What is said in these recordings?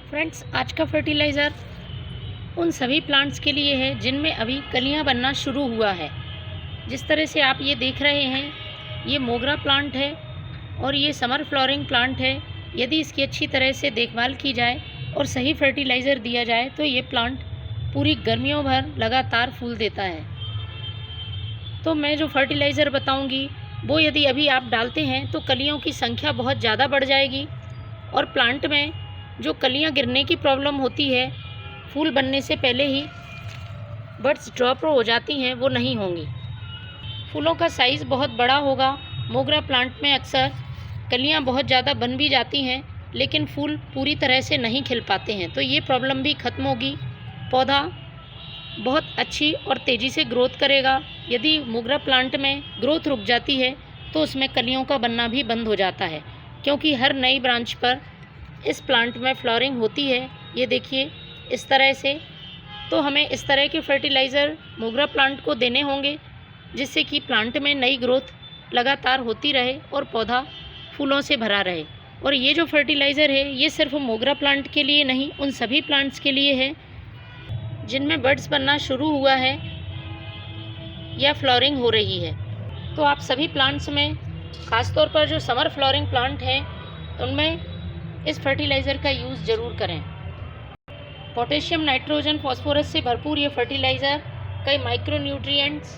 Friends, आज का fertiliser उन सभी प्लांट्स के लिए है जिनमें अभी कलियां बनना शुरू हुआ है। जिस तरह से आप ये देख रहे हैं, ये मोगरा प्लांट है और ये समर फ्लावरिंग प्लांट है। यदि इसकी अच्छी तरह से देखभाल की जाए और सही फर्टिलाइज़र दिया जाए तो ये प्लांट पूरी गर्मियों भर लगातार फूल देता है। तो मैं जो फर्टिलाइज़र बताऊंगी वो यदि अभी आप डालते हैं तो कलियों की संख्या बहुत ज़्यादा बढ़ जाएगी और प्लांट में जो कलियां गिरने की प्रॉब्लम होती है, फूल बनने से पहले ही बड्स ड्रॉप हो जाती हैं, वो नहीं होंगी। फूलों का साइज़ बहुत बड़ा होगा। मोगरा प्लांट में अक्सर कलियां बहुत ज़्यादा बन भी जाती हैं लेकिन फूल पूरी तरह से नहीं खिल पाते हैं, तो ये प्रॉब्लम भी ख़त्म होगी। पौधा बहुत अच्छी और तेज़ी से ग्रोथ करेगा। यदि मोगरा प्लांट में ग्रोथ रुक जाती है तो उसमें कलियों का बनना भी बंद हो जाता है, क्योंकि हर नई ब्रांच पर इस प्लांट में फ्लावरिंग होती है। ये देखिए इस तरह से। तो हमें इस तरह के फर्टिलाइज़र मोगरा प्लांट को देने होंगे जिससे कि प्लांट में नई ग्रोथ लगातार होती रहे और पौधा फूलों से भरा रहे। और ये जो फर्टिलाइज़र है ये सिर्फ मोगरा प्लांट के लिए नहीं, उन सभी प्लांट्स के लिए है जिनमें बड्स बनना शुरू हुआ है या फ्लावरिंग हो रही है। तो आप सभी प्लांट्स में, ख़ासतौर पर जो समर फ्लावरिंग प्लांट हैं, उनमें इस फर्टिलाइज़र का यूज़ ज़रूर करें। पोटेशियम, नाइट्रोजन, फास्फोरस से भरपूर ये फर्टिलाइज़र कई माइक्रोन्यूट्रिएंट्स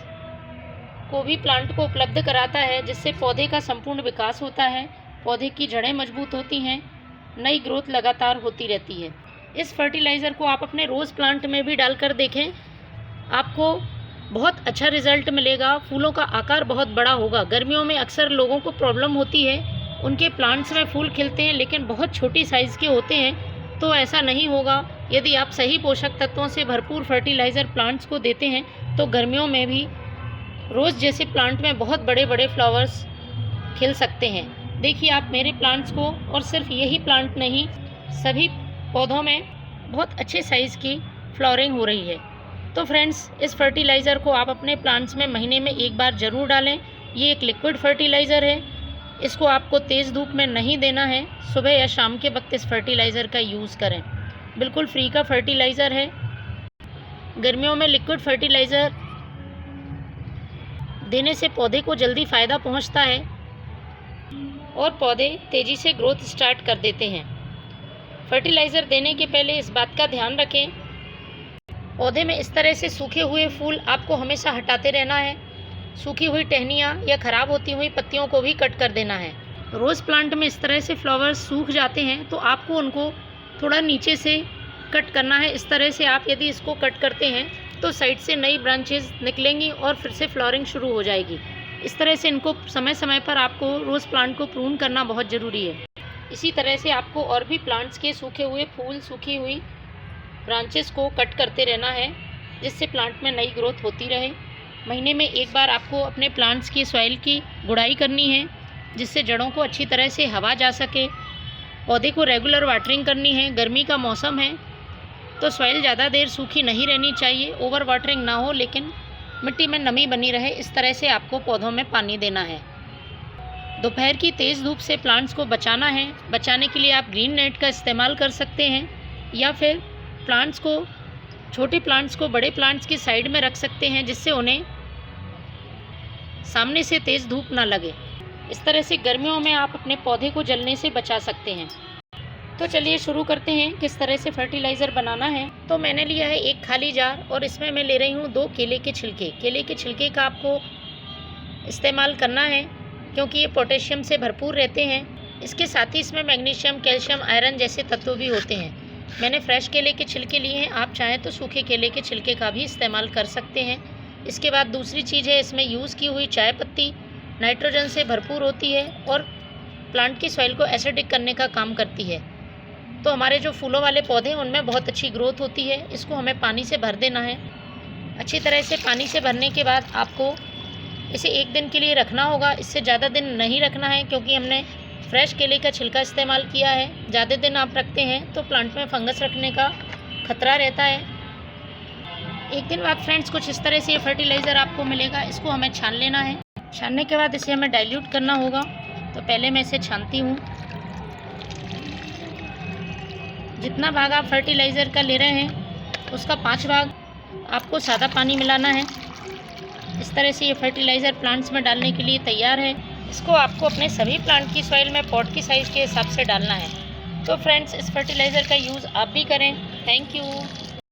को भी प्लांट को उपलब्ध कराता है, जिससे पौधे का संपूर्ण विकास होता है, पौधे की जड़ें मजबूत होती हैं, नई ग्रोथ लगातार होती रहती है। इस फर्टिलाइज़र को आप अपने रोज़ प्लांट में भी डालकर देखें, आपको बहुत अच्छा रिज़ल्ट मिलेगा। फूलों का आकार बहुत बड़ा होगा। गर्मियों में अक्सर लोगों को प्रॉब्लम होती है, उनके प्लांट्स में फूल खिलते हैं लेकिन बहुत छोटी साइज़ के होते हैं। तो ऐसा नहीं होगा। यदि आप सही पोषक तत्वों से भरपूर फर्टिलाइज़र प्लांट्स को देते हैं तो गर्मियों में भी रोज़ जैसे प्लांट में बहुत बड़े बड़े फ्लावर्स खिल सकते हैं। देखिए आप मेरे प्लांट्स को, और सिर्फ यही प्लांट नहीं, सभी पौधों में बहुत अच्छे साइज़ की फ्लावरिंग हो रही है। तो फ्रेंड्स, इस फर्टिलाइज़र को आप अपने प्लांट्स में महीने में एक बार ज़रूर डालें। ये एक लिक्विड फर्टिलाइज़र है। इसको आपको तेज़ धूप में नहीं देना है। सुबह या शाम के वक्त इस फर्टिलाइज़र का यूज़ करें। बिल्कुल फ्री का फर्टिलाइज़र है। गर्मियों में लिक्विड फर्टिलाइज़र देने से पौधे को जल्दी फ़ायदा पहुंचता है और पौधे तेज़ी से ग्रोथ स्टार्ट कर देते हैं। फर्टिलाइज़र देने के पहले इस बात का ध्यान रखें, पौधे में इस तरह से सूखे हुए फूल आपको हमेशा हटाते रहना है। सूखी हुई टहनियाँ या ख़राब होती हुई पत्तियों को भी कट कर देना है। रोज़ प्लांट में इस तरह से फ्लावर्स सूख जाते हैं तो आपको उनको थोड़ा नीचे से कट करना है। इस तरह से आप यदि इसको कट करते हैं तो साइड से नई ब्रांचेस निकलेंगी और फिर से फ्लावरिंग शुरू हो जाएगी। इस तरह से इनको समय समय पर आपको रोज़ प्लांट को प्रून करना बहुत ज़रूरी है। इसी तरह से आपको और भी प्लांट्स के सूखे हुए फूल, सूखी हुई ब्रांचेस को कट करते रहना है, जिससे प्लांट में नई ग्रोथ होती रहे। महीने में एक बार आपको अपने प्लांट्स की सॉइल की गुड़ाई करनी है, जिससे जड़ों को अच्छी तरह से हवा जा सके। पौधे को रेगुलर वाटरिंग करनी है। गर्मी का मौसम है तो सॉइल ज़्यादा देर सूखी नहीं रहनी चाहिए। ओवर वाटरिंग ना हो लेकिन मिट्टी में नमी बनी रहे, इस तरह से आपको पौधों में पानी देना है। दोपहर की तेज़ धूप से प्लांट्स को बचाना है। बचाने के लिए आप ग्रीन नेट का इस्तेमाल कर सकते हैं या फिर प्लांट्स को, छोटे प्लांट्स को बड़े प्लांट्स की साइड में रख सकते हैं, जिससे उन्हें सामने से तेज़ धूप ना लगे। इस तरह से गर्मियों में आप अपने पौधे को जलने से बचा सकते हैं। तो चलिए शुरू करते हैं किस तरह से फर्टिलाइज़र बनाना है। तो मैंने लिया है एक खाली जार और इसमें मैं ले रही हूँ 2 केले के छिलके। केले के छिलके का आपको इस्तेमाल करना है क्योंकि ये पोटेशियम से भरपूर रहते हैं। इसके साथ ही इसमें मैग्नीशियम, कैल्शियम, आयरन जैसे तत्व भी होते हैं। मैंने फ्रेश केले के छिलके लिए हैं, आप चाहें तो सूखे केले के छिलके का भी इस्तेमाल कर सकते हैं। इसके बाद दूसरी चीज़ है, इसमें यूज़ की हुई चाय पत्ती नाइट्रोजन से भरपूर होती है और प्लांट की सॉइल को एसिडिक करने का काम करती है। तो हमारे जो फूलों वाले पौधे हैं उनमें बहुत अच्छी ग्रोथ होती है। इसको हमें पानी से भर देना है। अच्छी तरह से पानी से भरने के बाद आपको इसे 1 दिन के लिए रखना होगा। इससे ज़्यादा दिन नहीं रखना है क्योंकि हमने फ्रेश केले का छिलका इस्तेमाल किया है। ज़्यादा दिन आप रखते हैं तो प्लांट में फंगस रखने का खतरा रहता है। 1 दिन बाद फ्रेंड्स कुछ इस तरह से ये फर्टिलाइज़र आपको मिलेगा। इसको हमें छान लेना है। छानने के बाद इसे हमें डाइल्यूट करना होगा। तो पहले मैं इसे छानती हूँ। जितना भाग आप फर्टिलाइज़र का ले रहे हैं उसका 5 भाग आपको सादा पानी मिलाना है। इस तरह से ये फर्टिलाइज़र प्लांट्स में डालने के लिए तैयार है। इसको आपको अपने सभी प्लांट की सॉइल में पॉट की साइज़ के हिसाब से डालना है। तो फ्रेंड्स, इस फर्टिलाइज़र का यूज़ आप भी करें। Thank you.